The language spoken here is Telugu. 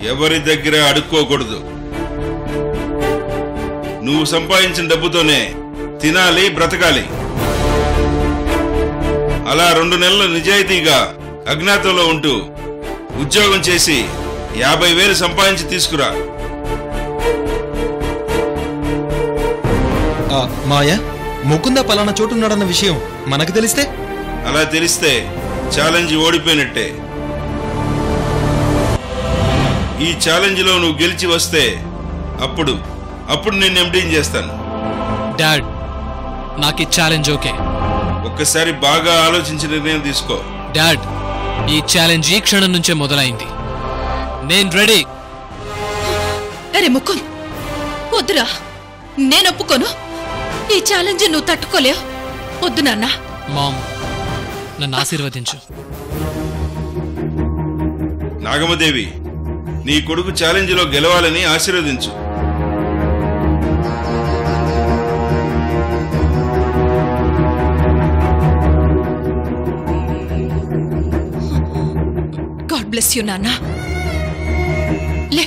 ఎవరి దగ్గర అడుక్కోకూడదు. నువ్వు సంపాదించిన డబ్బుతోనే తినాలి, బ్రతకాలి. అలా 2 నెలలు నిజాయితీగా అజ్ఞాతంలో ఉంటూ ఉద్యోగం చేసి 50,000 సంపాదించి తీసుకురా. మాయా, ముకుంద పలానా చోటున్నాడన్న విషయం మనకు తెలిస్తే? అలా తెలిస్తే ఛాలెంజ్ ఓడిపోయినట్టే. ఈ ఛాలెంజ్ లో నువ్వు గెలిచి వస్తే అప్పుడు నేను ఎండీని చేస్తాను. డాడ్, నాకు ఈ ఛాలెంజ్ ఓకే. ఒక్కసారి బాగా ఆలోచించి నిర్ణయం తీసుకో. డాడ్, ఈ ఛాలెంజ్ ఈ క్షణం నుంచే మొదలైంది. నేను రెడీ. అరే ముకుంద్, వద్దురా, నేను ఒప్పుకోను. ఈ ఛాలెంజ్ నువ్వు తట్టుకోలేవు. వద్దు నాన్న. మామ్, నన్ను ఆశీర్వదించు. నాగమదేవి, నీ కొడుకు ఛాలెంజ్ లో గెలవాలని ఆశీర్వదించు. గాడ్ బ్లెస్ యూ నాన్న. లే.